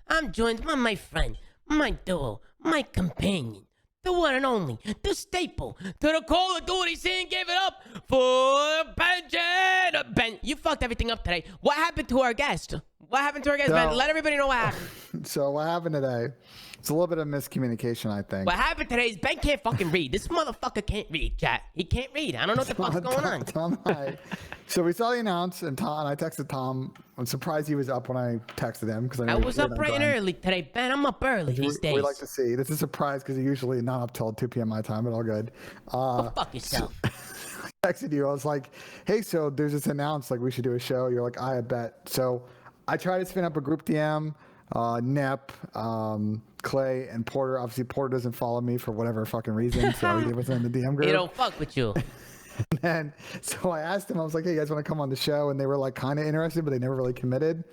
I'm joined by my friend, my duo, my companion, the one and only, the staple to the Call of Duty scene. Give it up for Benjen. Ben, you fucked everything up today. What happened to our guest? What happened to our guest, Ben? Let everybody know what happened. So what happened today? It's a little bit of miscommunication, I think. What happened today is Ben can't fucking read. This motherfucker can't read, chat. He can't read. I don't know what the fuck's going on. So we saw the announce, and I texted Tom. I'm surprised he was up when I texted him because I was up bright and early today, Ben. I'm up early these days. We like to see. This is a surprise because he's usually not up till 2 p.m. my time, but all good. Go fuck yourself. I texted you. I was like, hey, so there's this announce, like we should do a show. You're like, I bet. So I tried to spin up a group DM. Nep, Clay, and Porter. Obviously, Porter doesn't follow me for whatever fucking reason, so he was in the DM group. He don't fuck with you. And so I asked him, I was like, hey, you guys want to come on the show? And they were like kind of interested, but they never really committed.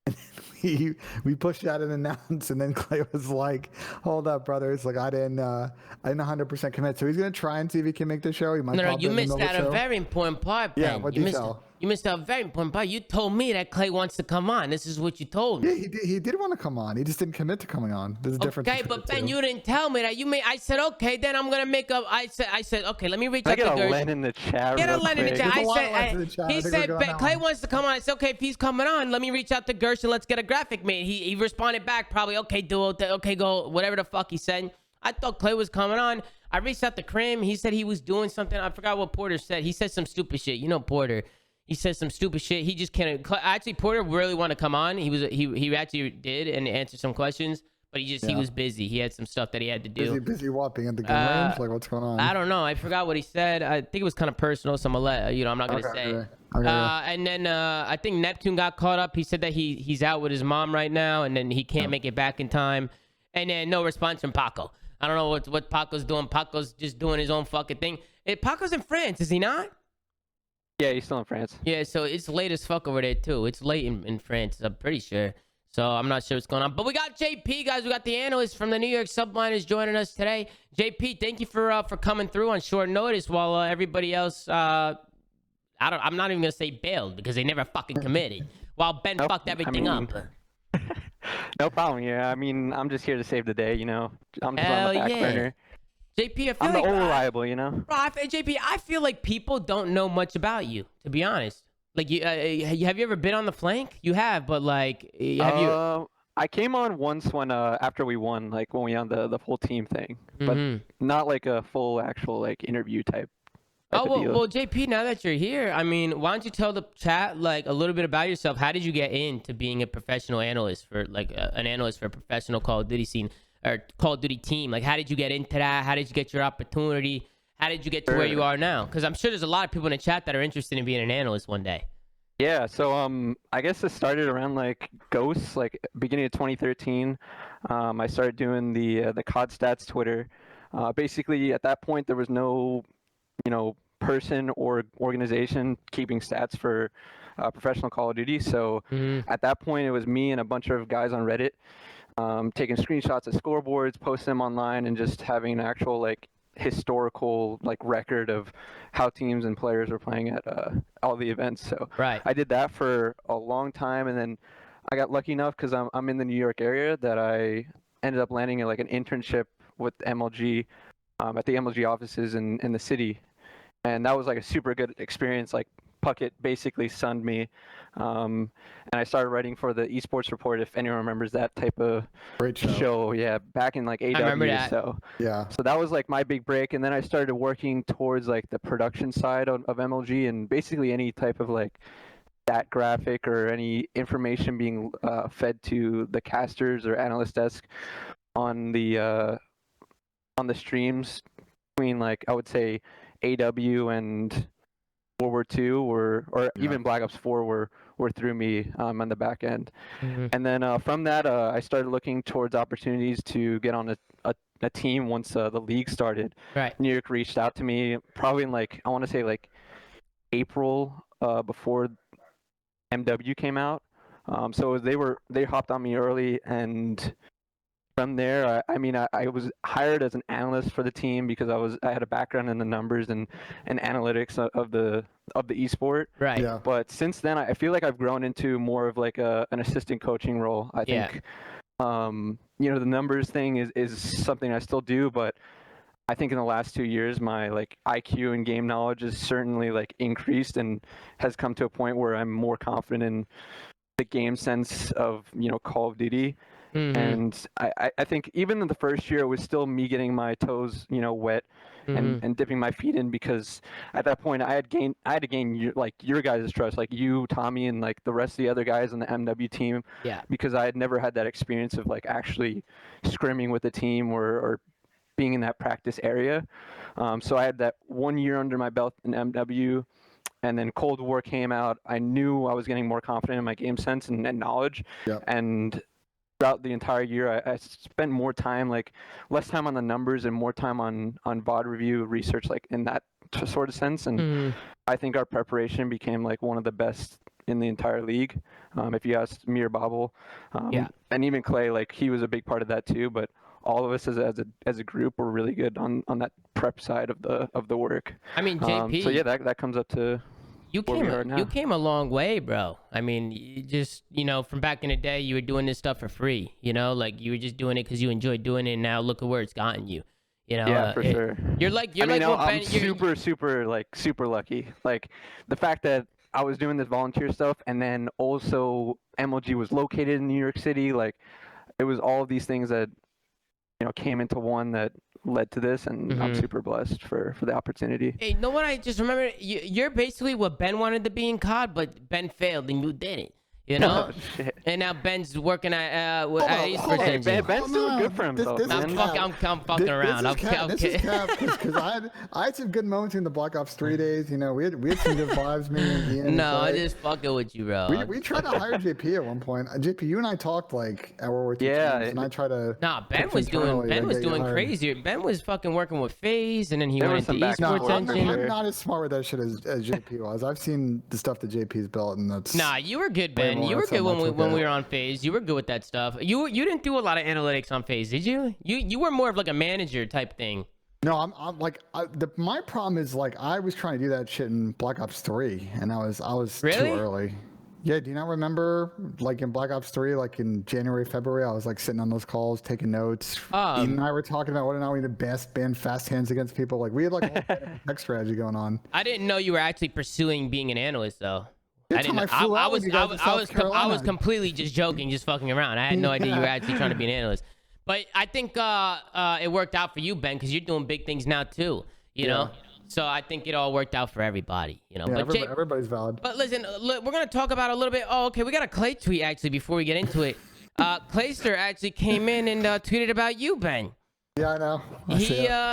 And then we pushed out an announce, and then Clay was like, hold up, brother. It's like, I didn't 100% commit. So he's going to try and see if he can make the show. He might No, you missed out a very important part, Ben. Yeah, what detail? You missed out a very important part. You told me that Clay wants to come on. This is what you told me. Yeah, he did want to come on. He just didn't commit to coming on. There's a difference. Okay, but Ben, you didn't tell me that. I said, okay, then I'm gonna make up. I said, okay, let me reach out to Gersh. Get a Len in the chat. Get a Len in the chat. He said, Clay wants to come on. I said, okay, if he's coming on, let me reach out to Gersh and let's get a graphic made. He responded back probably, okay, do it. Okay, go. Whatever the fuck he said. I thought Clay was coming on. I reached out to Crim. He said he was doing something. I forgot what Porter said. He said some stupid shit. You know Porter. He said some stupid shit. He just can't. Actually, Porter really wanted to come on. He actually did and answered some questions, but he was busy. He had some stuff that he had to do. Busy what? Being at the gun range? Like, what's going on? I don't know. I forgot what he said. I think it was kind of personal, so I'm gonna let I'm not gonna say. Okay. And then I think Neptune got caught up. He said that he's out with his mom right now, and then he can't make it back in time. And then no response from Paco. I don't know what Paco's doing. Paco's just doing his own fucking thing. Paco's in France, is he not? Yeah, he's still in France. Yeah, so it's late as fuck over there, too. It's late in France, I'm pretty sure. So I'm not sure what's going on. But we got JP, guys. We got the analyst from the New York Subliners joining us today. JP, thank you for coming through on short notice while everybody else, I'm not even going to say bailed because they never fucking committed. While Ben fucked everything up. No problem. Yeah, I mean, I'm just here to save the day, I'm just on the back burner. JP, I feel I'm like the old reliable, Bro, JP, I feel like people don't know much about you, to be honest. Like, have you ever been on the flank? You have, but like, have you? I came on once when after we won, like when we on the full team thing, but not like a full actual like interview type. Oh well, JP, now that you're here, I mean, why don't you tell the chat like a little bit about yourself? How did you get into being a professional analyst for like an analyst for a professional Call of Duty scene? Or Call of Duty team? Like, how did you get into that? How did you get your opportunity? How did you get to where you are now? Because I'm sure there's a lot of people in the chat that are interested in being an analyst one day. Yeah, so I guess it started around like Ghosts, like beginning of 2013. I started doing the COD Stats Twitter. Basically, at that point, there was no, person or organization keeping stats for professional Call of Duty. So at that point, it was me and a bunch of guys on Reddit. Taking screenshots of scoreboards, posting them online, and just having an actual like historical like record of how teams and players were playing at all the events. So I did that for a long time, and then I got lucky enough because I'm in the New York area that I ended up landing like an internship with MLG at the MLG offices in the city, and that was like a super good experience. Like Puckett basically sunned me, and I started writing for the Esports Report, if anyone remembers that type of show. Yeah, back in like AW. I remember that. So that was like my big break, and then I started working towards like the production side of MLG, and basically any type of like stat graphic or any information being fed to the casters or analyst desk on the streams between like I would say AW and World War II or even Black Ops 4 were through me on the back end. And then from that I started looking towards opportunities to get on a team once the league started. New York reached out to me probably in like I want to say like April before MW came out. So they hopped on me early, and from there, I was hired as an analyst for the team because I had a background in the numbers and analytics of the esport. Yeah. But since then, I feel like I've grown into more of like an assistant coaching role. I think The numbers thing is something I still do, but I think in the last 2 years, my like IQ and game knowledge has certainly like increased and has come to a point where I'm more confident in the game sense of Call of Duty. And I think even in the first year, it was still me getting my toes wet and dipping my feet in, because at that point I had to gain your guys' trust, like you, Tommy, and like the rest of the other guys on the MW team. Yeah. Because I had never had that experience of like actually scrimming with the team or being in that practice area. So I had that 1 year under my belt in MW, and then Cold War came out. I knew I was getting more confident in my game sense and knowledge. Yep. And throughout the entire year, I spent more time, like less time on the numbers and more time on VOD review research, like in that sort of sense. And I think our preparation became like one of the best in the entire league. If you ask me or Bobble, and even Clay, like he was a big part of that too. But all of us as a group were really good on that prep side of the work. I mean, JP. So yeah, that comes up to you came a long way, bro. I mean, you just from back in the day, you were doing this stuff for free. Like you were just doing it because you enjoyed doing it. And now look at where it's gotten you. Yeah, for sure. I'm super lucky. Like the fact that I was doing this volunteer stuff, and then also MLG was located in New York City. Like it was all of these things that came into one that led to this, and I'm super blessed for the opportunity. Hey, you know what? I just remember you're basically what Ben wanted to be in COD, but Ben failed and you did it. Oh, shit. And now Ben's working at Esports Engine. Ben's doing good for himself. I'm fucking around. This is cap because I had some good moments in the Black Ops 3 days. We had some good vibes. Me and Ian. No, I just fucking with you, bro. We tried to hire JP at one point. JP, you and I talked like at World War II teams, and I tried to. Nah, Ben was doing crazier. Ben was fucking working with FaZe, and then he went into Esports Engine. I'm not as smart with that shit as JP was. I've seen the stuff that JP's built, and that's. Nah, you were good, Ben. You were good when we were on FaZe. You were good with that stuff. You didn't do a lot of analytics on FaZe, did you? You were more of like a manager type thing. No, I'm like my problem is like I was trying to do that shit in Black Ops 3, and I was really? too early. Yeah, do you not remember like in Black Ops 3, like in January, February, I was like sitting on those calls taking notes. Ian and I were talking about whether or not we the best ban fast hands against people. Like we had like a whole tech strategy going on. I didn't know you were actually pursuing being an analyst though. I was completely just joking, just fucking around. I had no idea you were actually trying to be an analyst. But I think it worked out for you, Ben, because you're doing big things now too. You know, so I think it all worked out for everybody. Yeah, but everybody's valid. But listen, look, we're gonna talk about a little bit. Oh, okay, we got a Clay tweet actually before we get into it. Clayster actually came in and tweeted about you, Ben. Yeah, I know.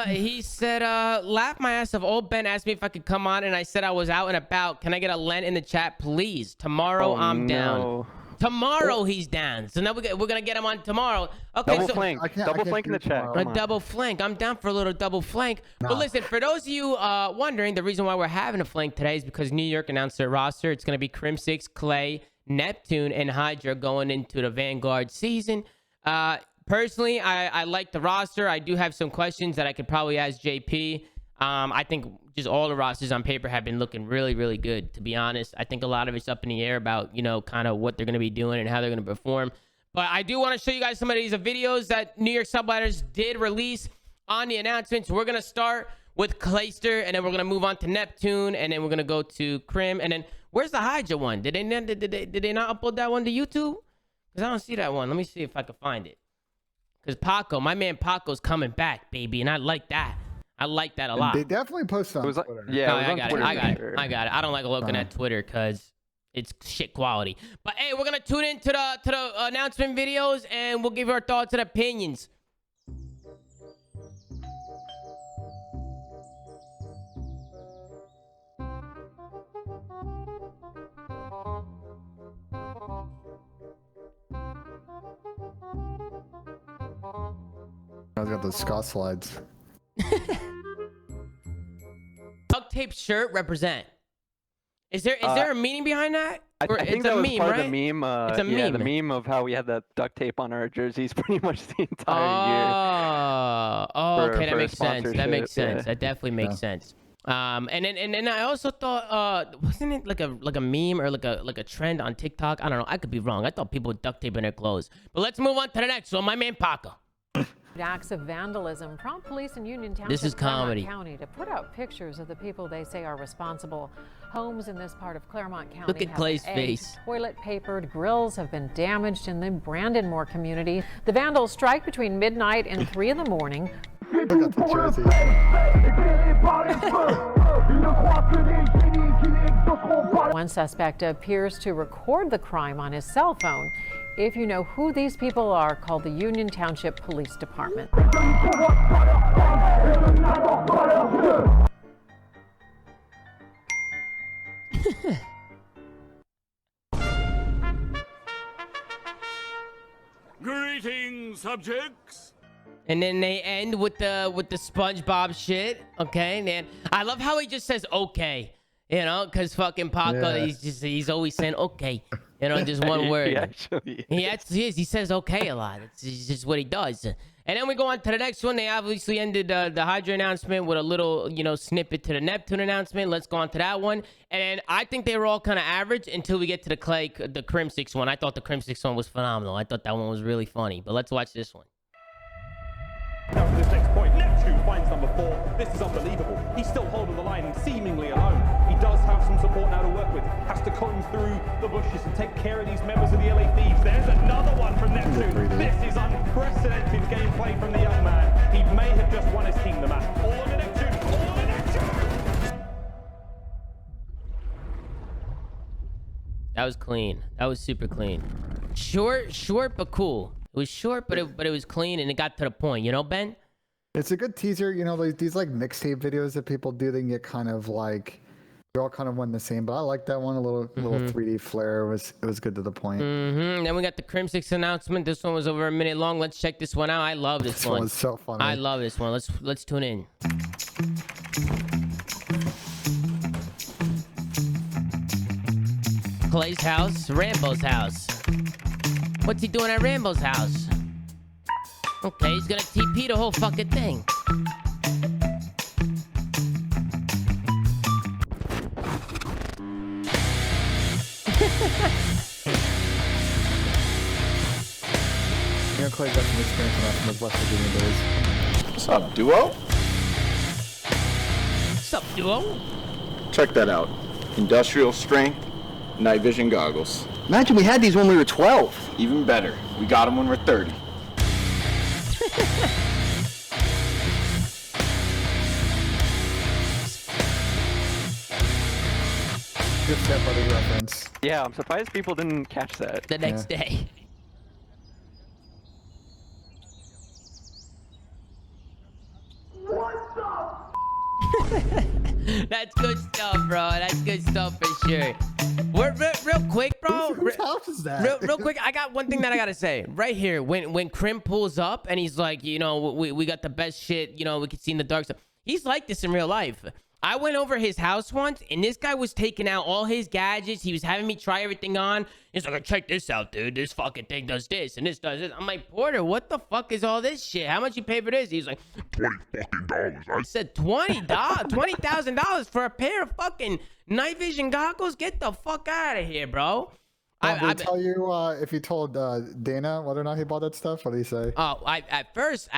He said, laugh my ass off. Old Ben asked me if I could come on, and I said I was out and about. Can I get a Lent in the chat, please? Tomorrow I'm down. Tomorrow he's down. So now we're gonna get him on tomorrow. Okay, double flank in the chat. A double flank. I'm down for a little double flank. But listen, for those of you wondering, the reason why we're having a flank today is because New York announced their roster. It's gonna be Crim 6, Clay, Neptune, and Hydra going into the Vanguard season. Personally, I like the roster. I do have some questions that I could probably ask JP. I think just all the rosters on paper have been looking really, really good, to be honest. I think a lot of it's up in the air about, kind of what they're going to be doing and how they're going to perform. But I do want to show you guys some of these videos that New York Subliners did release on the announcements. We're going to start with Clayster, and then we're going to move on to Neptune, and then we're going to go to Crim. And then where's the Hydra one? Did they not upload that one to YouTube? Because I don't see that one. Let me see if I can find it. Because Paco, my man Paco's coming back, baby, and I like that. I like that a lot. They definitely posted on Twitter. Yeah, I got it. I don't like looking at Twitter because it's shit quality. But hey, we're gonna tune into the announcement videos, and we'll give you our thoughts and opinions. I got those Scott slides. Duct tape shirt represent. Is there a meaning behind that? I think that was meme, part right? of the meme. It's a meme. The meme of how we had that duct tape on our jerseys pretty much the entire year. Okay, that makes sense. That makes sense. That definitely makes sense. And then I also thought, wasn't it like a meme or like a trend on TikTok? I don't know. I could be wrong. I thought people would duct tape in their clothes. But let's move on to the next one. My man Paco. Acts of vandalism prompt police in Union Township, This is comedy. Claremont County to put out pictures of the people they say are responsible. Homes in this part of Claremont County Look at have Clay's been face. egged, toilet papered, grills have been damaged in the Brandonmore community. The vandals strike between midnight and 3 in the morning. Look at the jersey. One suspect appears to record the crime on his cell phone. If you know who these people are, call the Union Township Police Department. Greetings, subjects. And then they end with the SpongeBob shit. Okay, man. I love how he just says okay. You know, because fucking Paco, Yeah. he's always saying okay. You know, just one word. He actually He is. He says okay a lot. It's just what he does. And then we go on to the next one. They obviously ended the Hydra announcement with a little, snippet to the Neptune announcement. Let's go on to that one. And I think they were all kind of average until we get to the Crim 6 one. I thought the Crim 6 one was phenomenal. I thought that one was really funny. But let's watch this one. Now to this next point, Neptune finds number 4. This is unbelievable. He's still holding the line and seemingly alone. He does have some support now to work with. Has to comb through the bushes and take care of these members of the LA Thieves. There's another one from Neptune. This is unprecedented gameplay from the young man. He may have just won his team the match. All on Neptune. All on Neptune. That was clean. That was super clean. Short, but cool. It was short, but it was clean, and it got to the point. You know, Ben? It's a good teaser. These like mixtape videos that people do, they get kind of like they're all kind of one the same. But I like that one. A little 3D flair was good to the point. Then we got the Crim 6 announcement. This one was over a minute long. Let's check this one out. I love this one. This one was so funny. I love this one. Let's tune in. Clay's house, Rambo's house. What's he doing at Rambo's house? Okay, he's gonna TP the whole fucking thing. Clay got some experience on that from his West Virginia days. What's up, Duo? What's up, Duo? Check that out. Industrial strength, night vision goggles. Imagine we had these when we were 12. Even better, we got them when we're 30. Good stepbrother reference. Yeah, I'm surprised people didn't catch that. The next day. That's good stuff, bro. That's good stuff for sure. Real quick, bro. Whose house is that? Real quick, I got one thing that I gotta say right here. When Crim pulls up and he's like, we got the best shit. We can see in the dark stuff. He's like this in real life. I went over his house once, and this guy was taking out all his gadgets. He was having me try everything on. He's like, check this out, dude. This fucking thing does this, and this does this. I'm like, Porter, what the fuck is all this shit? How much you pay for this? He's like, $20 fucking. I said, $20? $20,000 for a pair of fucking night vision goggles? Get the fuck out of here, bro. Did he tell you if you told Dana whether or not he bought that stuff? What did he say? Oh, at first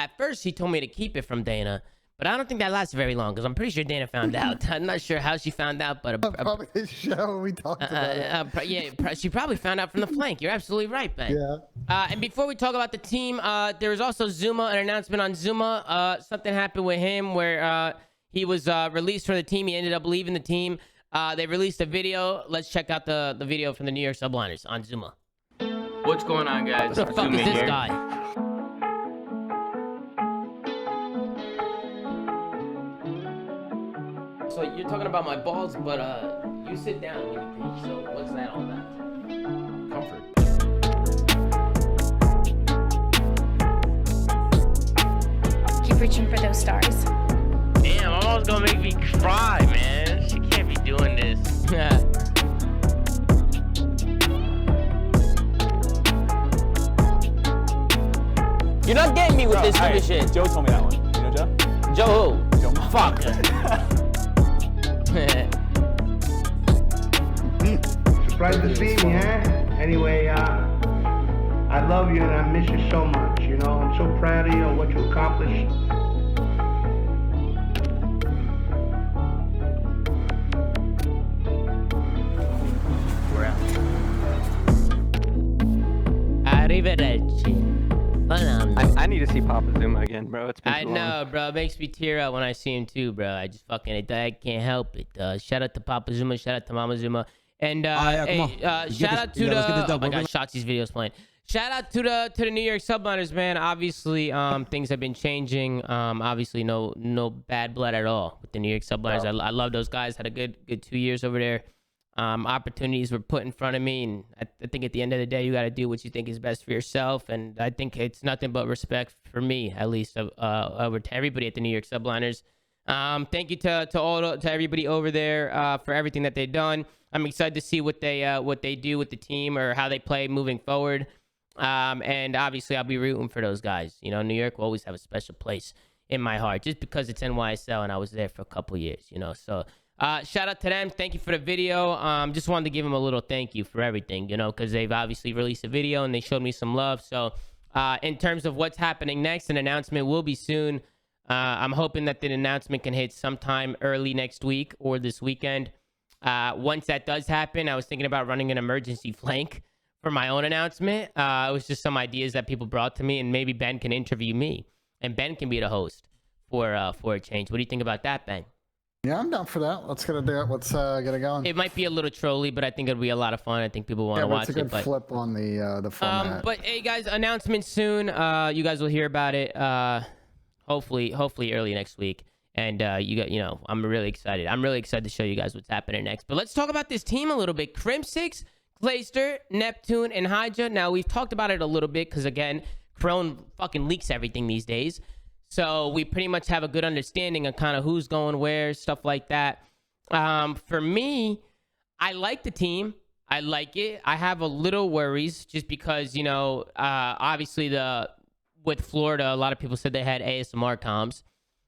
he told me to keep it from Dana. But I don't think that lasted very long because I'm pretty sure Dana found out. I'm not sure how she found out, but probably his show. We talked about it. She probably found out from the flank. You're absolutely right, Ben. Yeah. And before we talk about the team, there was also Zoomaa, an announcement on Zoomaa. Something happened with him where he was released from the team. He ended up leaving the team. They released a video. Let's check out the video from the New York Subliners on Zoomaa. What's going on, guys? What the fuck is this guy? So you're talking about my balls, but you sit down when you pee. So what's that all about? Comfort. Keep reaching for those stars. Damn, Mama's gonna make me cry, man. She can't be doing this. You're not getting me with this stupid shit. Joe told me that one. You know Joe? Joe who? Joe. Fuck. Surprised to see me, huh? Anyway, I love you and I miss you so much. You know, I'm so proud of you and what you accomplished. We're out. Arrivederci. I need to see Papa Zoomaa again, bro. It's been too long. I know, bro. It makes me tear up when I see him too, bro. I just fucking, I can't help it. Shout out to Papa Zoomaa. Shout out to Mama Zoomaa. And shout out to the, oh my God, Shotzi's video's playing. Shout out to the New York Subliners, man. Obviously, things have been changing. Obviously, no bad blood at all with the New York Subliners. I love those guys. Had a good 2 years over there. Opportunities were put in front of me, and I think at the end of the day, you got to do what you think is best for yourself. And I think it's nothing but respect for me, at least, over to everybody at the New York Subliners. Thank you to everybody over there for everything that they've done. I'm excited to see what they do with the team or how they play moving forward. And obviously, I'll be rooting for those guys. You know, New York will always have a special place in my heart, just because it's NYSL and I was there for a couple years. You know, so. Shout out to them. Thank you for the video. Just wanted to give them a little thank you for everything, you know, because they've obviously released a video and they showed me some love. So in terms of what's happening next, an announcement will be soon. I'm hoping that the announcement can hit sometime early next week or this weekend. Once that does happen, I was thinking about running an emergency flank for my own announcement. It was just some ideas that people brought to me, and maybe Ben can interview me and Ben can be the host for a change. What do you think about that, Ben? Yeah, I'm down for that. Let's get it there. Let's get it going. It might be a little trolly, but I think it'll be a lot of fun. I think people want to watch it. It's a good flip on the format. But hey, guys, announcement soon. You guys will hear about it. Hopefully early next week. And I'm really excited. I'm really excited to show you guys what's happening next. But let's talk about this team a little bit. Crim 6, Clayster, Neptune, and Hydra. Now we've talked about it a little bit because again, Crone fucking leaks everything these days. So we pretty much have a good understanding of kind of who's going where, stuff like that. For me, I like the team. I like it. I have a little worries just because, you know, obviously with Florida, a lot of people said they had ASMR comms.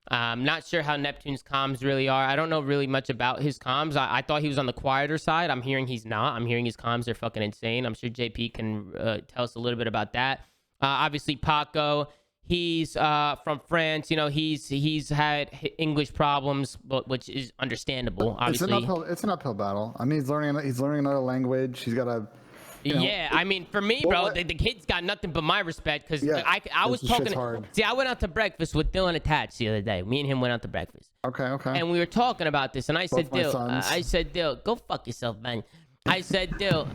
Not sure how Neptune's comms really are. I don't know really much about his comms. I thought he was on the quieter side. I'm hearing he's not. I'm hearing his comms are fucking insane. I'm sure JP can tell us a little bit about that. Obviously, Paco. He's from France. You know, he's had English problems, but which is understandable. Obviously, it's an uphill battle. I mean, he's learning another language. He's got to. Yeah, I mean, for me, bro, the kid's got nothing but my respect because I was talking. See, I went out to breakfast with Dylan attached the other day. Me and him went out to breakfast. Okay. And we were talking about this, and I said, Dill, go fuck yourself, man. I said, Dill.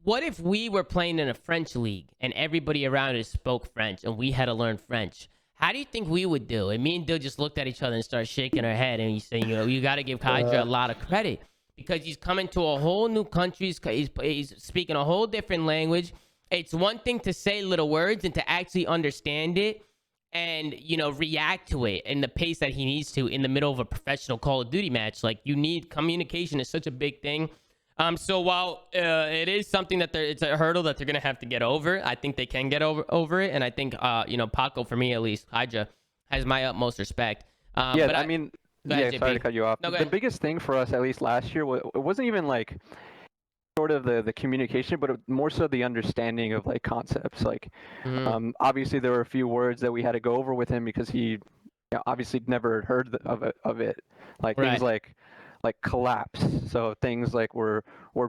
What if we were playing in a French league and everybody around us spoke French and we had to learn French? How do you think we would do? And me and Dill just looked at each other and started shaking our head. And he's saying, you know, you got to give Hydra a lot of credit because he's coming to a whole new country. He's speaking a whole different language. It's one thing to say little words and to actually understand it and, you know, react to it in the pace that he needs to in the middle of a professional Call of Duty match. Like, you need communication is such a big thing. So while it is something that it's a hurdle that they're going to have to get over, I think they can get over it. And I think, you know, Paco, for me at least, Hydra, has my utmost respect. Sorry to cut you off. No, the biggest thing for us, at least last year, it wasn't even like sort of the communication, but more so the understanding of like concepts. Like, obviously there were a few words that we had to go over with him because he obviously never heard of it. Like things like collapse. So things like we're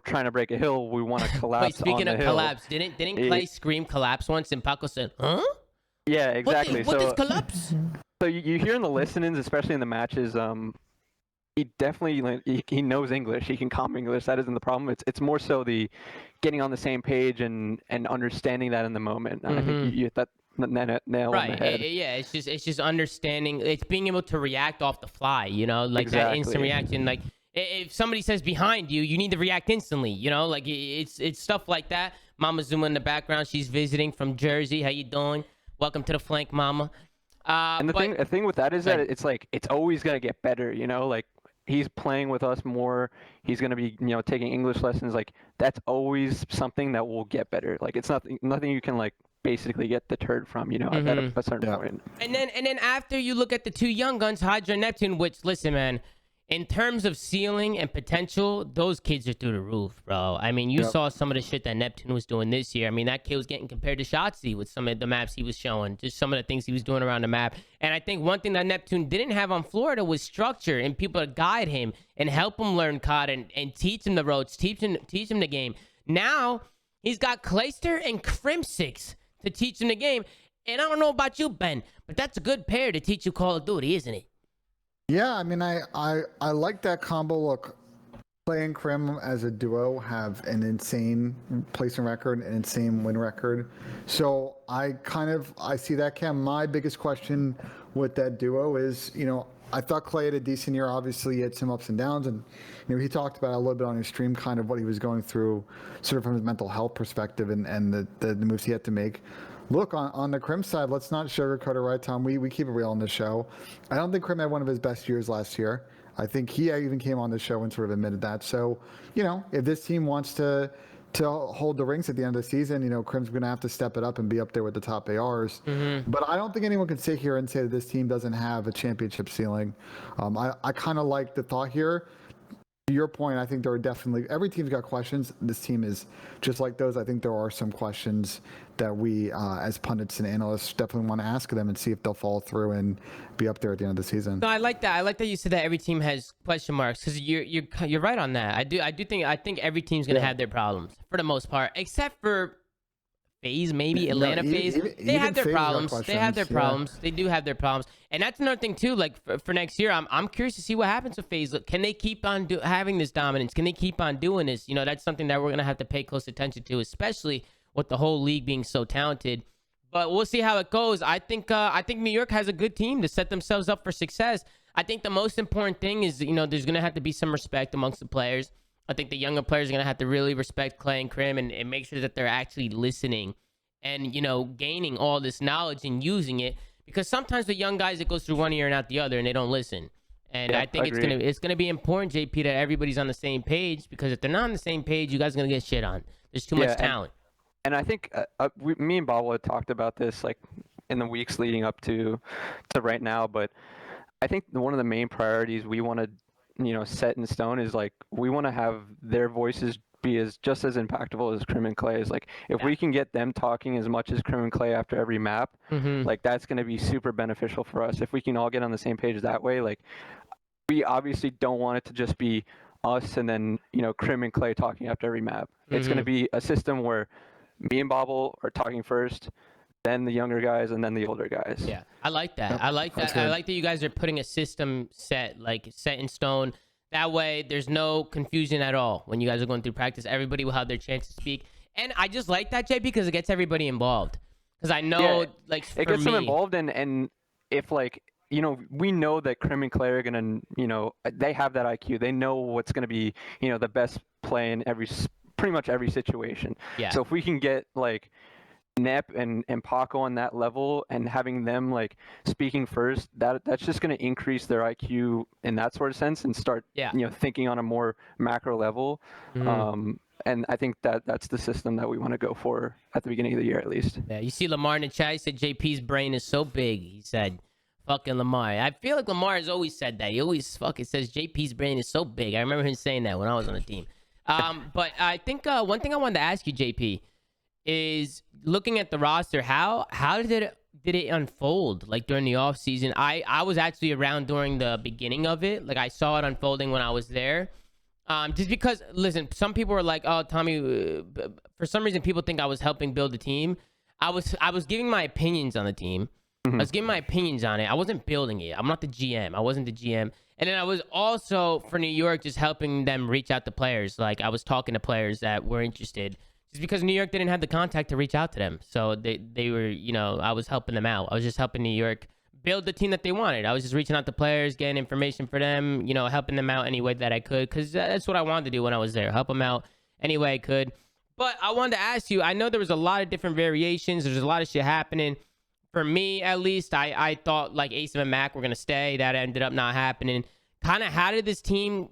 trying to break a hill, we want to collapse. Wait, speaking on the of hill. collapse, didn't Clay scream collapse once and Paco said, huh? Yeah, exactly. What is collapse? So you hear in the listenings, especially in the matches, he definitely he knows English. He can calm English. That isn't the problem. It's more so the getting on the same page and understanding that in the moment. And I think you hit that nail on the head. Yeah, it's just understanding. It's being able to react off the fly, you know, like that instant reaction. Like if somebody says behind you, you need to react instantly, you know, like it's stuff like that. Mama Zoomaa in the background, she's visiting from Jersey. How you doing? Welcome to the flank, Mama. And the thing with that is that it's like it's always got to get better, you know, like he's playing with us more. He's going to be, you know, taking English lessons. Like that's always something that will get better. Like it's nothing you can like basically get deterred from, you know, at a certain point. And then after you look at the two young guns, Hydra and Neptune, which listen, man, in terms of ceiling and potential, those kids are through the roof, bro. I mean, you saw some of the shit that Neptune was doing this year. I mean, that kid was getting compared to Shotzi with some of the maps he was showing, just some of the things he was doing around the map. And I think one thing that Neptune didn't have on Florida was structure and people to guide him and help him learn COD and teach him the ropes, teach him the game. Now, he's got Clayster and Crim6 to teach him the game. And I don't know about you, Ben, but that's a good pair to teach you Call of Duty, isn't it? Yeah, I mean, I like that combo. Look, Clay and Crim as a duo have an insane placement record, an insane win record. So I see that, Cam. My biggest question with that duo is, I thought Clay had a decent year. Obviously, he had some ups and downs, and he talked about a little bit on his stream, kind of what he was going through, sort of from his mental health perspective, and the moves he had to make. Look, on the Crim side, let's not sugarcoat it, right, Tom? We keep it real on this show. I don't think Crim had one of his best years last year. I think he even came on the show and sort of admitted that. So, if this team wants to hold the rings at the end of the season, Crim's going to have to step it up and be up there with the top ARs. Mm-hmm. But I don't think anyone can sit here and say that this team doesn't have a championship ceiling. I kind of like the thought here. To your point, I think there are definitely, every team's got questions. This team is just like those. I think there are some questions that we, as pundits and analysts, definitely want to ask them and see if they'll follow through and be up there at the end of the season. No, I like that. I like that you said that every team has question marks, because you're right on that. I think every team's gonna have their problems for the most part, except for FaZe, maybe Atlanta FaZe. They have their problems. They have their problems. They do have their problems, and that's another thing too. Like for next year, I'm curious to see what happens with FaZe. Look, can they keep on having this dominance? Can they keep on doing this? That's something that we're gonna have to pay close attention to, especially with the whole league being so talented. But we'll see how it goes. I think New York has a good team to set themselves up for success. I think the most important thing is, there's gonna have to be some respect amongst the players. I think the younger players are going to have to really respect Clay and Crim and make sure that they're actually listening and, gaining all this knowledge and using it, because sometimes the young guys, it goes through one ear and out the other and they don't listen. And I think it's going to be important, JP, that everybody's on the same page, because if they're not on the same page, you guys are going to get shit on. There's too much talent. And I think me and Bob had talked about this like in the weeks leading up to right now, but I think one of the main priorities we want to set in stone is like we want to have their voices be just as impactful as Crim and Clay's. Like if we can get them talking as much as Crim and Clay after every map, like that's going to be super beneficial for us. If we can all get on the same page that way, like we obviously don't want it to just be us and then Crim and Clay talking after every map. It's going to be a system where me and Bobble are talking first, then the younger guys, and then the older guys. Yeah, I like that. I like that. I like that you guys are putting a system set in stone. That way, there's no confusion at all when you guys are going through practice. Everybody will have their chance to speak. And I just like that, JP, because it gets everybody involved. Because I know, it gets them involved, and if we know that Crim and Clay are gonna, they have that IQ. They know what's gonna be, the best play in pretty much every situation. Yeah. So if we can get Nep and Paco on that level and having them speaking first, that's just going to increase their IQ in that sort of sense and start thinking on a more macro level. And I think that's the system that we want to go for at the beginning of the year, at least. Yeah, you see Lamar in the chat, he said JP's brain is so big. He said, fucking Lamar. I feel like Lamar has always said that. He always fucking says JP's brain is so big. I remember him saying that when I was on the team. But I think one thing I wanted to ask you, JP, is looking at the roster, how did it unfold during the off season? I was actually around during the beginning of it. I saw it unfolding when I was there. Just because, listen, some people were like, oh, Tommy, for some reason people think I was helping build the team. I was giving my opinions on the team. I was giving my opinions on it. I wasn't building it. I'm not the GM. I wasn't the GM. And then I was also, for New York, just helping them reach out to players. I was talking to players that were interested. Just because New York didn't have the contact to reach out to them. So they were, I was helping them out. I was just helping New York build the team that they wanted. I was just reaching out to players, getting information for them, helping them out any way that I could. Because that's what I wanted to do when I was there. Help them out any way I could. But I wanted to ask you, I know there was a lot of different variations. There's a lot of shit happening. For me, at least, I thought Ace and Mac were going to stay. That ended up not happening. Kind of how did this team,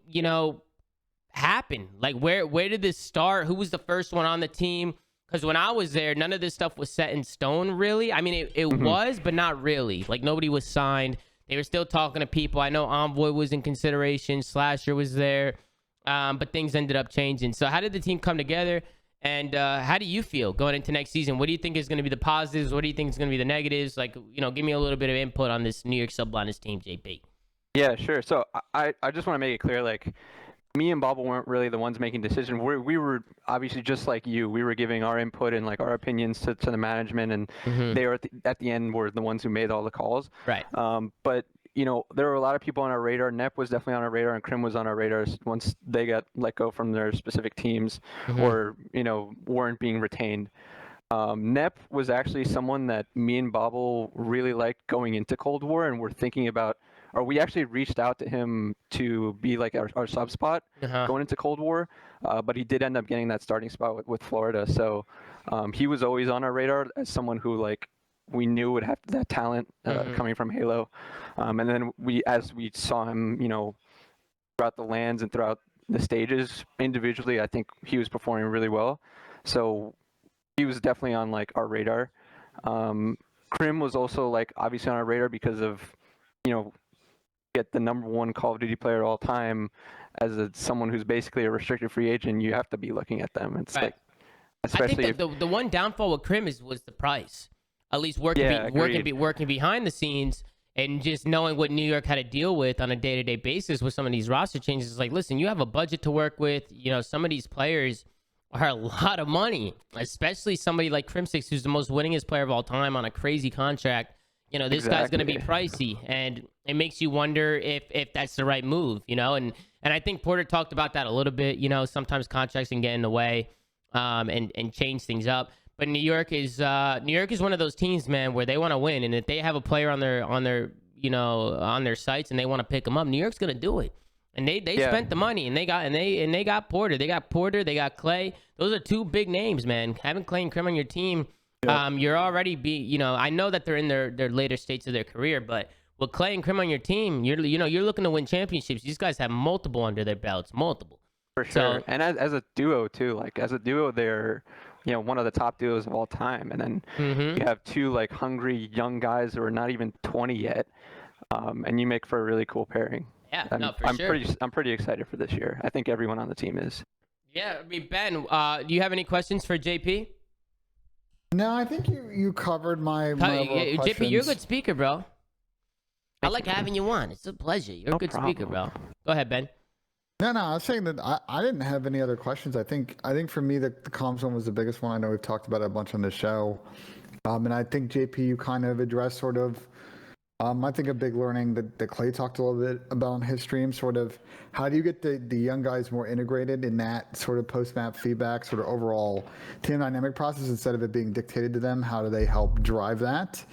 happen? Where did this start? Who was the first one on the team? Because when I was there, none of this stuff was set in stone, really. I mean, it was, but not really. Nobody was signed. They were still talking to people. I know Envoy was in consideration. Slasher was there. But things ended up changing. So how did the team come together? And how do you feel going into next season? What do you think is going to be the positives? What do you think is going to be the negatives? Like, give me a little bit of input on this New York Subliners team, JP. Yeah, sure. So I just want to make it clear, like, me and Bobble weren't really the ones making decisions. We were obviously just like you. We were giving our input and like our opinions to the management, and they were at the end were the ones who made all the calls. Right. But there were a lot of people on our radar. Nep was definitely on our radar, and Crim was on our radar once they got let go from their specific teams, or weren't being retained. Nep was actually someone that me and Bobble really liked going into Cold War, and we're thinking about. Or we actually reached out to him to be like our sub spot going into Cold War, but he did end up getting that starting spot with Florida. So he was always on our radar as someone who like we knew would have that talent coming from Halo. And then as we saw him, throughout the lands and throughout the stages individually, I think he was performing really well. So he was definitely on like our radar. Crim was also like obviously on our radar because of get the #1 Call of Duty player of all time as someone who's basically a restricted free agent. You have to be looking at them. It's like, especially I think the one downfall with Crim was the price. At least working behind the scenes and just knowing what New York had to deal with on a day-to-day basis with some of these roster changes. It's like, listen, you have a budget to work with. Some of these players are a lot of money, especially somebody like Crim6, who's the most winningest player of all time on a crazy contract. This guy's going to be pricey, and it makes you wonder if that's the right move, and I think Porter talked about that a little bit. Sometimes contracts can get in the way and change things up. But New York is one of those teams, man, where they want to win, and if they have a player on their sites and they want to pick them up, New York's going to do it. And they spent the money, and they got Porter. They got Clay. Those are two big names, man. Having Clay and Crim on your team. You're already I know that they're in their later states of their career, but with Clay and Crim on your team, you're looking to win championships. These guys have multiple under their belts, multiple. For sure. And as a duo too, like as a duo, they're one of the top duos of all time. And then you have two like hungry young guys who are not even 20 yet, and you make for a really cool pairing. Yeah, I'm pretty excited for this year. I think everyone on the team is. Yeah, I mean, Ben, do you have any questions for JP? No, I think you covered my JP, you're a good speaker, bro. I like having you on. It's a pleasure. You're a good speaker, bro. Go ahead, Ben. No, I was saying that I didn't have any other questions. I think for me the comms one was the biggest one. I know we've talked about it a bunch on the show, and I think JP, you kind of addressed sort of. I think a big learning that Clay talked a little bit about on his stream, sort of how do you get the young guys more integrated in that sort of post-map feedback, sort of overall team dynamic process instead of it being dictated to them? How do they help drive that?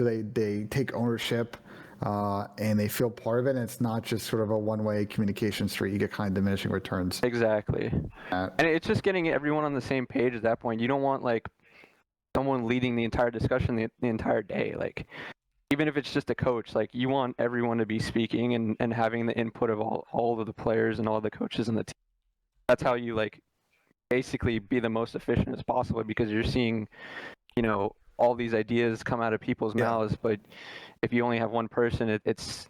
So they take ownership and they feel part of it, and it's not just sort of a one-way communication street. You get kind of diminishing returns. Exactly. And it's just getting everyone on the same page at that point. You don't want like someone leading the entire discussion the entire day. Like, even if it's just a coach, like you want everyone to be speaking and having the input of all of the players and all the coaches in the team. That's how you like basically be the most efficient as possible, because you're seeing, all these ideas come out of people's mouths. But if you only have one person, it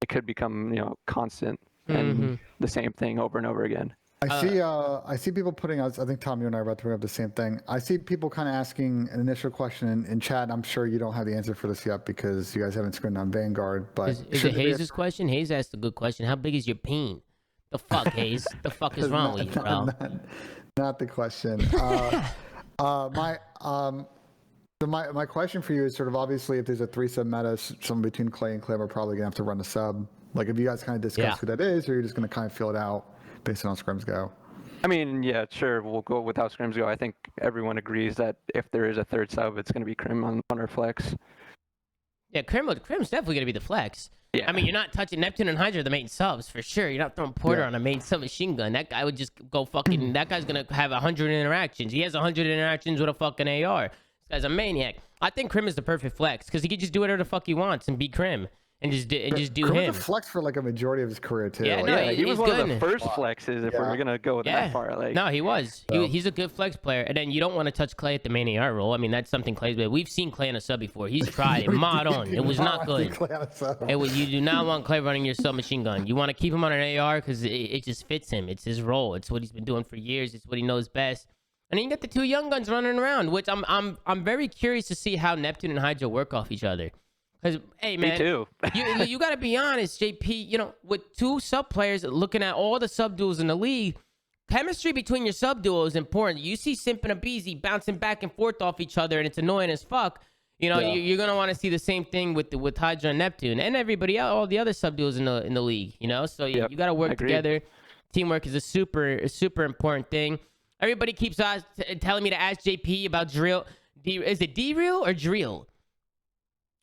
could become, constant and the same thing over and over again. I see people putting out, I think Tom, you and I are about to bring up the same thing. I see people kind of asking an initial question in chat. I'm sure you don't have the answer for this yet because you guys haven't screened on Vanguard. But is it Hayes' question? Hayes asked a good question. How big is your peen? The fuck, Hayes? The fuck is wrong with you, bro? Not the question. My question for you is sort of obviously if there's a 3-sub meta, someone between Clay and Clem are probably gonna have to run a sub. Like if you guys kind of discuss who that is, or you're just gonna kind of feel it out based on how scrims go. I mean, yeah, sure, we'll go with how scrims go. I think everyone agrees that if there is a third sub, it's going to be Crim on our flex. Yeah, Crim's definitely going to be the flex. Yeah. I mean, you're not touching Neptune and Hydra, the main subs, for sure. You're not throwing Porter on a main sub machine gun. That guy would just go fucking... that guy's going to have 100 interactions. He has 100 interactions with a fucking AR. This guy's a maniac. I think Crim is the perfect flex, because he can just do whatever the fuck he wants and be Crim. and just do Crim him. was a flex for like a majority of his career too. Yeah, Like, no, he was he's one of good. the first flexes if we're gonna go that far. Like, no, he was. So. He's a good flex player. And then you don't want to touch Clay at the main AR role. I mean, that's something Clay's been. We've seen Clay in a sub before. He's tried it. Mod on. It was not good. You do not want Clay running your submachine gun. You want to keep him on an AR because it just fits him. It's his role. It's what he's been doing for years. It's what he knows best. And then you got the two young guns running around, which I'm very curious to see how Neptune and Hydra work off each other. Because, hey, man, me too. you got to be honest, JP, you know, with two sub players looking at all the sub duels in the league, chemistry between your sub duo is important. You see Simp and Abizi bouncing back and forth off each other, and it's annoying as fuck. You know, you're going to want to see the same thing with Hydra and Neptune and everybody else, all the other sub duels in the league, you know? So you got to work together. Teamwork is a super important thing. Everybody keeps telling me to ask JP about drill. Is it D-Real or drill?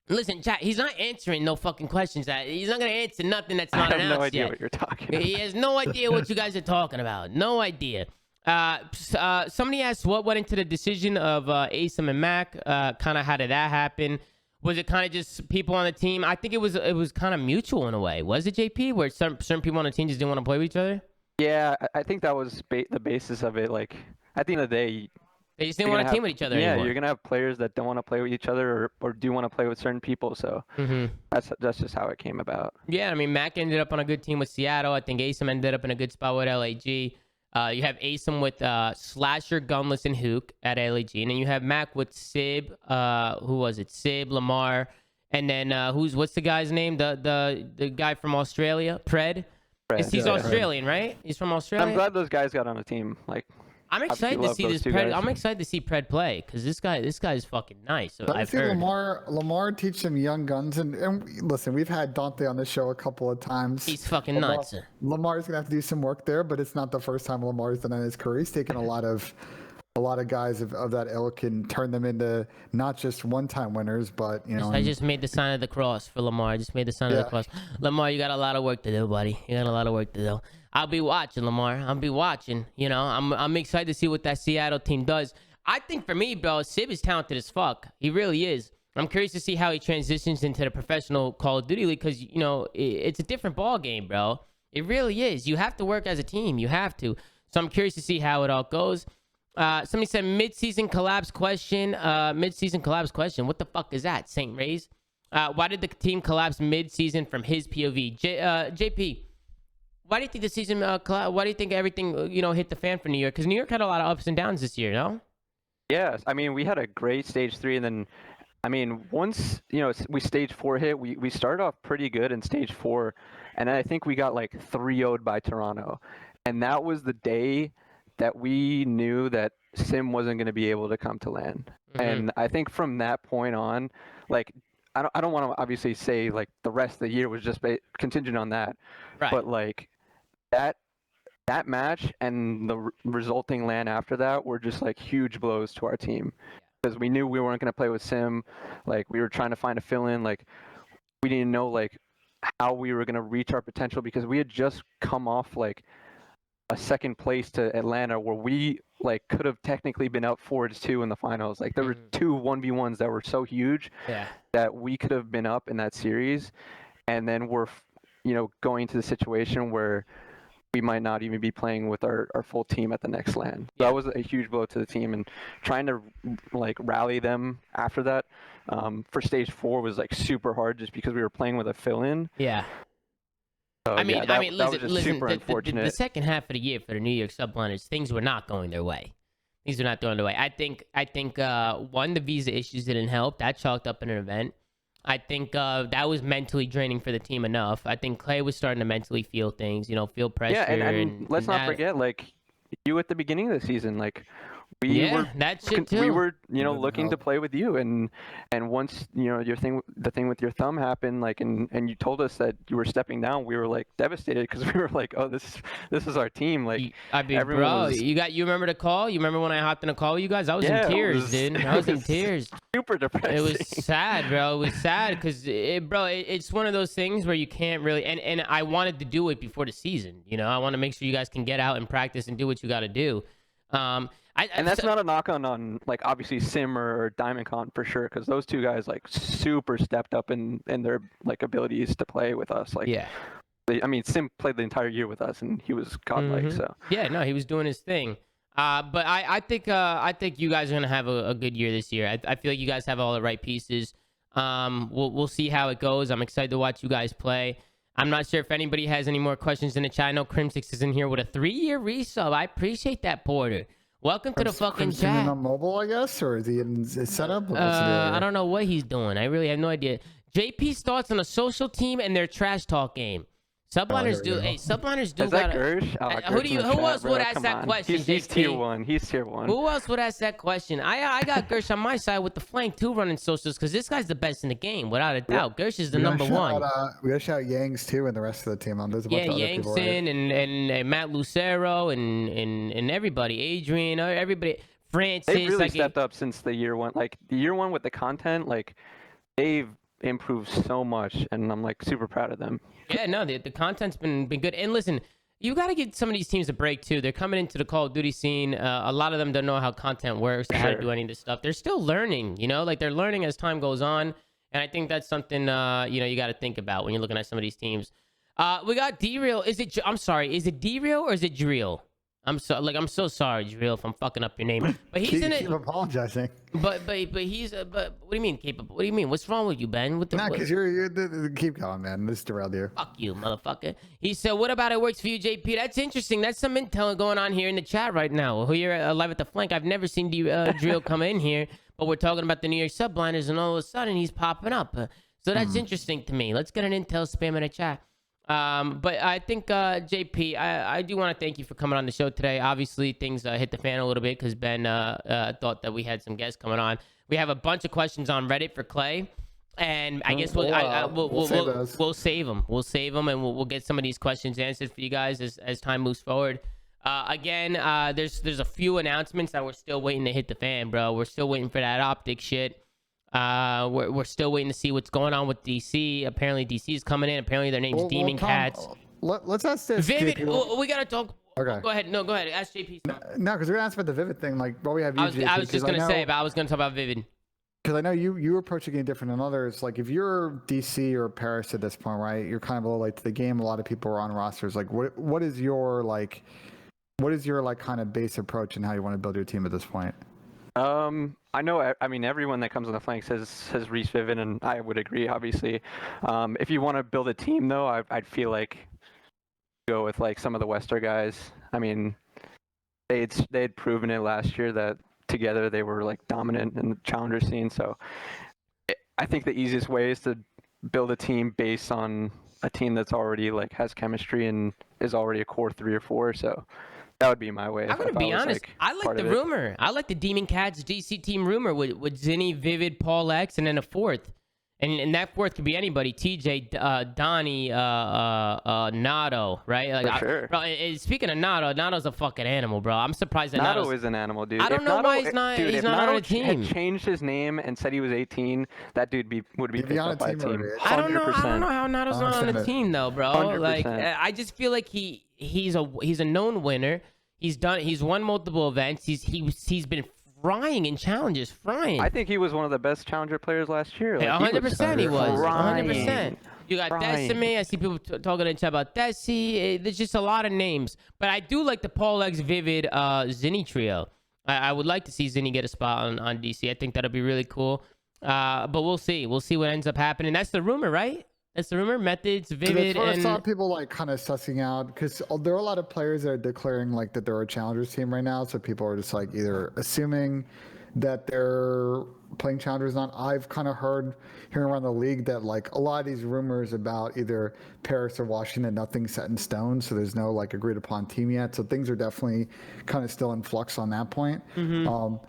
Listen, chat, he's not answering no fucking questions. He's not going to answer nothing that's not announced yet. I have no idea what you're talking about. He has no idea what you guys are talking about. No idea. Somebody asked what went into the decision of Asim and Mac. Kind of how did that happen? Was it kind of just people on the team? I think it was kind of mutual in a way. Was it, JP, where certain people on the team just didn't want to play with each other? Yeah, I think that was the basis of it. Like, at the end of the day, they just didn't want to team with each other anymore. You're gonna have players that don't want to play with each other or do want to play with certain people. So that's just how it came about. Yeah, I mean, Mac ended up on a good team with Seattle. I think Asim ended up in a good spot with LAG. You have Asim with Slasher, Gunless, and Hook at LAG, and then you have Mac with Sib. Who was it? Sib, Lamar, and then what's the guy's name? The guy from Australia, Pred. He's Australian, right? He's from Australia. I'm glad those guys got on the team. Like, I'm excited to see this Pred. I'm excited to see Pred play because this guy is fucking nice. I've heard Lamar teach some young guns, and listen, we've had Dante on the show a couple of times. He's fucking nuts. Lamar's gonna have to do some work there, but it's not the first time Lamar's done in his career. He's taken a lot of guys of that ilk and turned them into not just one-time winners, but you know. I just made the sign of the cross for Lamar. I just made the sign of the cross. Lamar, you got a lot of work to do, buddy. You got a lot of work to do. I'll be watching, Lamar. I'll be watching. You know, I'm excited to see what that Seattle team does. I think for me, bro, Sib is talented as fuck. He really is. I'm curious to see how he transitions into the professional Call of Duty league because, you know, it's a different ball game, bro. It really is. You have to work as a team. You have to. So I'm curious to see how it all goes. Somebody said mid-season collapse question. Mid-season collapse question. What the fuck is that, St. Ray's? Why did the team collapse mid-season from his POV? JP, why do you think the season why do you think everything, you know, hit the fan for New York? Because New York had a lot of ups and downs this year, no? Yes. I mean, we had a great stage 3, and then, I mean, once, you know, we stage 4 hit, we started off pretty good in stage 4, and then I think we got like 3-0'd by Toronto. And that was the day that we knew that Sim wasn't going to be able to come to LAN. And I think from that point on, like, I don't want to obviously say like the rest of the year was just contingent on that, but like that match and the resulting LAN after that were just like huge blows to our team because we knew we weren't going to play with Sim. Like, we were trying to find a fill-in. Like, we didn't know like how we were going to reach our potential because we had just come off like a second place to Atlanta where we like could have technically been up 4-2 in the finals. Like, there were 2 1v1s that were so huge that we could have been up in that series, and then we're, you know, going to the situation where we might not even be playing with our full team at the next LAN. So that was a huge blow to the team, and trying to like rally them after that for stage 4 was like super hard just because we were playing with a fill-in. Yeah. So, I mean, listen. Super unfortunate. The second half of the year for the New York subliners, things were not going their way. Things were not going their way. I think one, the visa issues didn't help. That chalked up in an event. I think that was mentally draining for the team enough. I think Clay was starting to mentally feel things, you know, feel pressure. Yeah, and let's not forget, like, you at the beginning of the season, like, we were, you know, looking to play with you, and once, you know, the thing with your thumb happened, like, and you told us that you were stepping down, we were like devastated because we were like, oh, this is our team. Like, I mean, bro, you remember the call? You remember when I hopped in a call with you guys? I was in tears, dude. I was in tears. Super depressing. It was sad, bro. It was sad because, it's one of those things where you can't really, and I wanted to do it before the season. You know, I want to make sure you guys can get out and practice and do what you got to do. And that's not a knock on like obviously Sim or Diamond Con for sure, because those two guys like super stepped up in their like abilities to play with us. Like I mean, Sim played the entire year with us, and he was godlike. So yeah, no, he was doing his thing. But I think you guys are gonna have a good year this year. I feel like you guys have all the right pieces. We'll see how it goes. I'm excited to watch you guys play. I'm not sure if anybody has any more questions in the chat. I know Crim6 is in here with a 3-year resub. I appreciate that, Porter. Welcome to the fucking chat. On mobile, I guess, or is he in his setup? I don't know what he's doing. I really have no idea. JP's thoughts on a social team and their trash talk game. Subliners do. Hey, subliners do. Is that Gersh? Who else would ask that question? He's tier 1. He's tier 1. Who else would ask that question? I got Gersh on my side with the flank too, running socials, because this guy's the best in the game, without a doubt. Gersh is the number one. We gotta shout Yangs too, and the rest of the team. There's a bunch of other people, right? and Matt Lucero and everybody, Adrian, everybody, Francis. They've really stepped up since the year 1. Like the year 1 with the content, like they've improved so much, and I'm like super proud of them. Yeah, no, the content's been good. And listen, you got to give some of these teams a break too. They're coming into the Call of Duty scene. A lot of them don't know how content works, or how to do any of this stuff. They're still learning, like they're learning as time goes on. And I think that's something, you got to think about when you're looking at some of these teams. We got D-Real. I'm sorry, is it D-Real or is it Drill? I'm so sorry, Drill, if I'm fucking up your name. But he's in it. Keep apologizing. But he's but what do you mean capable? What do you mean? What's wrong with you, Ben? Because you're keep going, man. This derailed you. Fuck you, motherfucker. He said, "What about it works for you, JP?" That's interesting. That's some intel going on here in the chat right now. Who you're live at the flank? I've never seen Drill come in here, but we're talking about the New York subliners, and all of a sudden he's popping up. So that's interesting to me. Let's get an intel spam in the chat. But I think, JP, I do want to thank you for coming on the show today. Obviously, things hit the fan a little bit because Ben thought that we had some guests coming on. We have a bunch of questions on Reddit for Clay, and I guess we'll save them. We'll save them, and we'll get some of these questions answered for you guys as time moves forward. Again, there's a few announcements that we're still waiting to hit the fan, bro. We're still waiting for that optic shit. We're still waiting to see what's going on with DC. Apparently DC is coming in. Apparently their name's Demon Cats. Let's ask this. Vivid. We gotta talk. Okay. Go ahead. No, go ahead. Ask JP. No, because we're gonna ask about the Vivid thing. Like, what we have. I was just gonna say, but I was gonna talk about Vivid. Because I know you approach it getting different than others. Like, if you're DC or Paris at this point, right? You're kind of a little late to the game. A lot of people are on rosters. Like, what is your kind of base approach and how you want to build your team at this point? I know. I mean, everyone that comes on the flanks has Reese Vivid, and I would agree. Obviously, if you want to build a team, though, I'd feel like go with like some of the Western guys. I mean, they'd proven it last year that together they were like dominant in the challenger scene. So I think the easiest way is to build a team based on a team that's already like has chemistry and is already a core 3 or 4. So. That would be my way. I'm gonna be honest. I like the rumor. I like the Demon Cats DC team rumor with Zinni, Vivid, Paul X, and then a fourth. And that fourth could be anybody. TJ, Donnie, Nato, right? Like, For sure. Speaking of Nato's a fucking animal, bro. I'm surprised that Nato is an animal, dude. I don't know why he's not on a team. Had changed his name and said he was 18, that dude would be picked up by a team. 100%. I don't know how Nato's not on the team though, bro. 100%. Like, I just feel like he's a known winner. He's won multiple events. He's been frying in challenges, frying. I think he was one of the best challenger players last year. Like, 100% he was. 100%. You got Decime. I see people talking in chat about Desi. There's just a lot of names. But I do like the Paul X Vivid Zinni trio. I would like to see Zinni get a spot on DC. I think that'll be really cool. But we'll see. We'll see what ends up happening. That's the rumor, right? That's the rumor. Methods, Vivid, and and I saw people like kind of sussing out because there are a lot of players that are declaring like that they're a challengers team right now. So people are just like either assuming that they're playing challengers. Not. I've kind of hearing around the league that like a lot of these rumors about either Paris or Washington, nothing's set in stone. So there's no like agreed upon team yet. So things are definitely kind of still in flux on that point.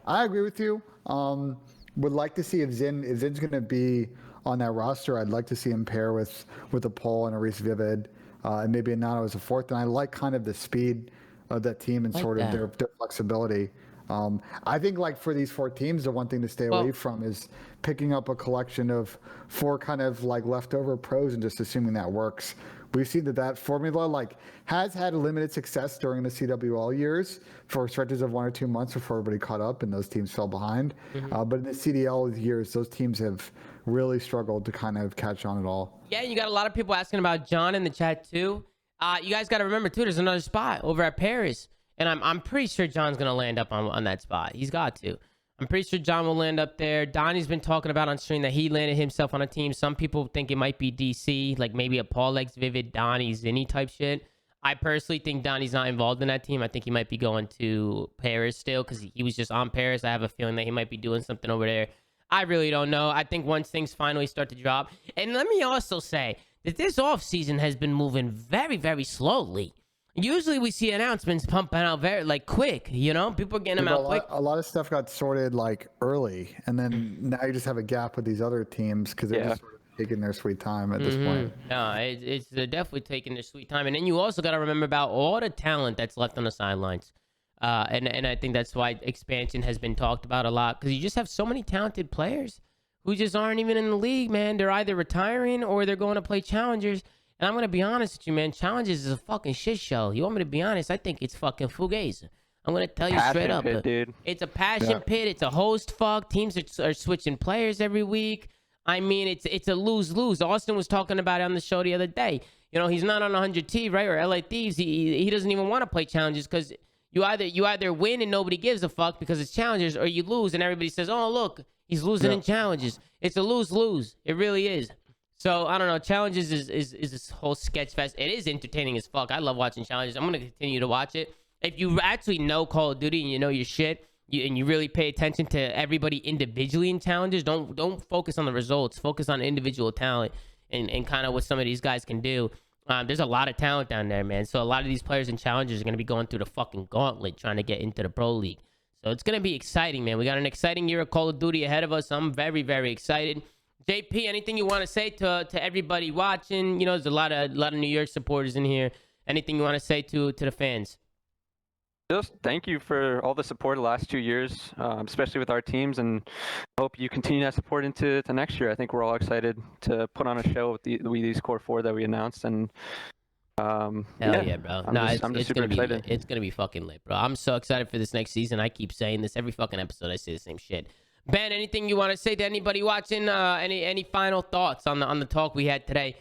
I agree with you. Would like to see if Zin's going to be on that roster. I'd like to see him pair with a Paul and a Reese Vivid, and maybe a Nato as a fourth. And I like kind of the speed of that team and sort of their flexibility. I think like for these 4 teams, the one thing to stay away from is picking up a collection of 4 kind of like leftover pros and just assuming that works we've seen that formula like has had limited success during the CWL years for stretches of 1 or 2 months before everybody caught up and those teams fell behind. But in the CDL years, those teams have really struggled to kind of catch on at all. Yeah, you got a lot of people asking about John in the chat too. You guys got to remember too, there's another spot over at Paris, and I'm pretty sure John's gonna land up on that spot. He's got to. I'm pretty sure John will land up there. Donnie's been talking about on stream that he landed himself on a team. Some people think it might be DC, like maybe a Paul X Vivid, Donnie, Zinni type shit. I personally think Donnie's not involved in that team. I think he might be going to Paris still because he was just on Paris. I have a feeling that he might be doing something over there. I really don't know. I think once things finally start to drop. And let me also say that this offseason has been moving very, very slowly. Usually we see announcements pumping out very quick, you know? People are getting them out quick. A lot of stuff got sorted early, and then now you just have a gap with these other teams because they're just sort of taking their sweet time at this point. No, it's definitely taking their sweet time. And then you also got to remember about all the talent that's left on the sidelines. And I think that's why expansion has been talked about a lot, because you just have so many talented players who just aren't even in the league, man. They're either retiring or they're going to play challengers. And I'm going to be honest with you, man. Challenges is a fucking shit show. You want me to be honest? I think it's fucking fugazi. I'm going to tell you straight up. Dude. It's a passion pit. It's a host fuck. Teams are switching players every week. I mean, it's a lose-lose. Austin was talking about it on the show the other day. You know, he's not on 100T, right? Or LA Thieves. He doesn't even want to play challenges because you either win and nobody gives a fuck because it's challengers, or you lose and everybody says, oh, look, he's losing in challenges. It's a lose-lose. It really is. So, I don't know. Challenges is this whole sketch fest. It is entertaining as fuck. I love watching challenges. I'm going to continue to watch it. If you actually know Call of Duty and you know your shit, and you really pay attention to everybody individually in challenges, don't focus on the results. Focus on individual talent and kind of what some of these guys can do. There's a lot of talent down there, man. So a lot of these players in challenges are going to be going through the fucking gauntlet trying to get into the pro league. So it's going to be exciting, man. We got an exciting year of Call of Duty ahead of us. I'm very, very excited. JP, anything you want to say to everybody watching? You know, there's a lot of New York supporters in here. Anything you want to say to the fans? Just thank you for all the support the last 2 years, especially with our teams, and hope you continue that support into next year. I think we're all excited to put on a show with these core 4 that we announced, and hell yeah, bro. I'm just super excited. It's gonna be fucking lit, bro. I'm so excited for this next season. I keep saying this every fucking episode. I say the same shit. Ben, anything you want to say to anybody watching? Any final thoughts on the talk we had today?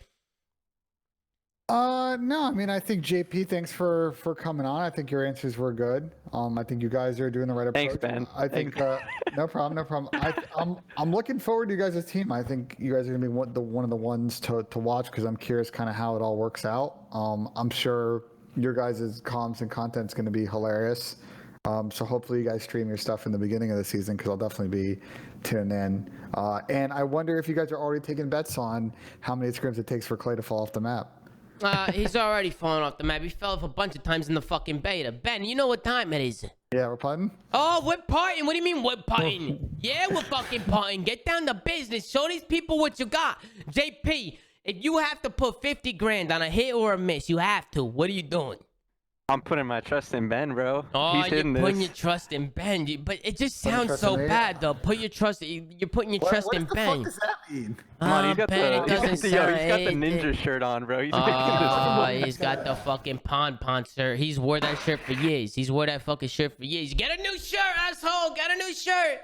No, I mean, I think JP, thanks for coming on. I think your answers were good. I think you guys are doing the right approach. Thanks, Ben. I think no problem. I'm looking forward to you guys' team. I think you guys are gonna be one of the ones to watch because I'm curious kind of how it all works out. I'm sure your guys' comms and content's gonna be hilarious. So hopefully you guys stream your stuff in the beginning of the season because I'll definitely be tuning in. And I wonder if you guys are already taking bets on how many scrims it takes for Clay to fall off the map. He's already fallen off the map. He fell off a bunch of times in the fucking beta. Ben, you know what time it is? Yeah, we're putting. Oh, we're partying. What do you mean we're partying? Yeah, we're fucking partying. Get down to business. Show these people what you got. JP, if you have to put 50 grand on a hit or a miss, you have to. What are you doing? I'm putting my trust in Ben, bro. Oh, you're putting your trust in Ben. But it just sounds so bad, though. You're putting your trust in Ben. What the fuck does that mean? Come on, he's got Ben, he's got the ninja shirt on, bro. He's he's got the fucking pon shirt. He's wore that shirt for years. He's wore that fucking shirt for years. Get a new shirt, asshole. Get a new shirt.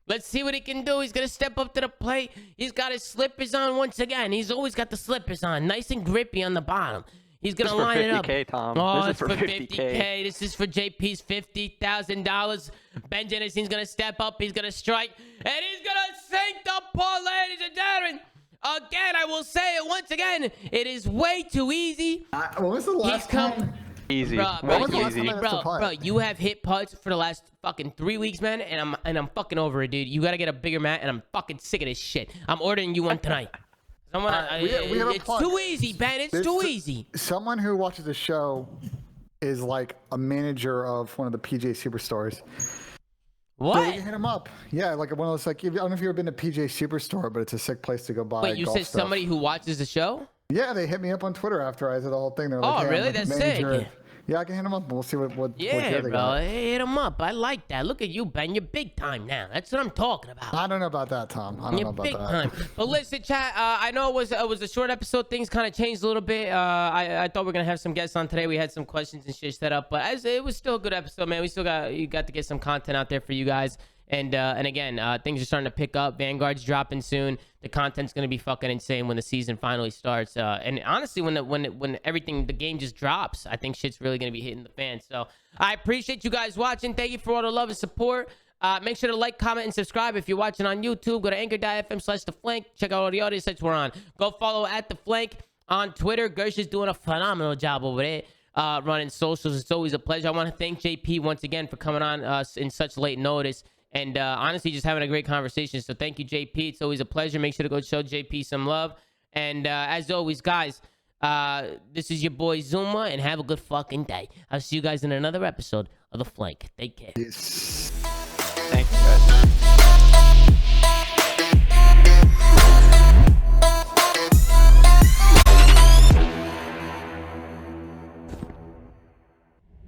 Let's see what he can do. He's going to step up to the plate. He's got his slippers on once again. He's always got the slippers on. Nice and grippy on the bottom. He's going to line it up. Tom. Oh, this is for 50K. This is for JP's $50,000. Ben Jennison's going to step up. He's going to strike. And he's going to sink the ball, ladies and gentlemen. Again, I will say it once again. It is way too easy. When was the last time? Easy. Bro, you have hit putts for the last fucking 3 weeks, man. And I'm fucking over it, dude. You got to get a bigger mat. And I'm fucking sick of this shit. I'm ordering you one tonight. It's too easy, Ben. It's too easy. Someone who watches the show is like a manager of one of the PJ Superstores. What? So you hit him up. Yeah, like one of those. Like I don't know if you've ever been to PJ Superstore, but it's a sick place to go buy. Wait, you said somebody who watches the show? Yeah, they hit me up on Twitter after I did the whole thing. They're like, oh, hey, really? I'm That's sick. Yeah, I can hit him up. We'll see what Yeah, gear they got. bro. Hit him up. I like that. Look at you, Ben. You're big time now. That's what I'm talking about. I don't know about that, Tom. I don't know about big that. time. But listen, chat. I know it was a short episode. Things kind of changed a little bit. I thought we were gonna have some guests on today. We had some questions and shit set up, but it was still a good episode, man. You got to get some content out there for you guys. And again, things are starting to pick up. Vanguard's dropping soon. The content's gonna be fucking insane when the season finally starts. And honestly, when everything, the game just drops, I think shit's really gonna be hitting the fan. So I appreciate you guys watching. Thank you for all the love and support. Make sure to like, comment, and subscribe if you're watching on YouTube. Go to anchor.fm/theflank. Check out all the audio sites we're on. Go follow @theflank on Twitter. Gersh is doing a phenomenal job over there. Running socials. It's always a pleasure. I want to thank JP once again for coming on in such late notice. And honestly, just having a great conversation. So thank you, JP. It's always a pleasure. Make sure to go show JP some love. And as always, guys, this is your boy Zoomaa, and have a good fucking day. I'll see you guys in another episode of The Flank. Take care. Thank you, guys.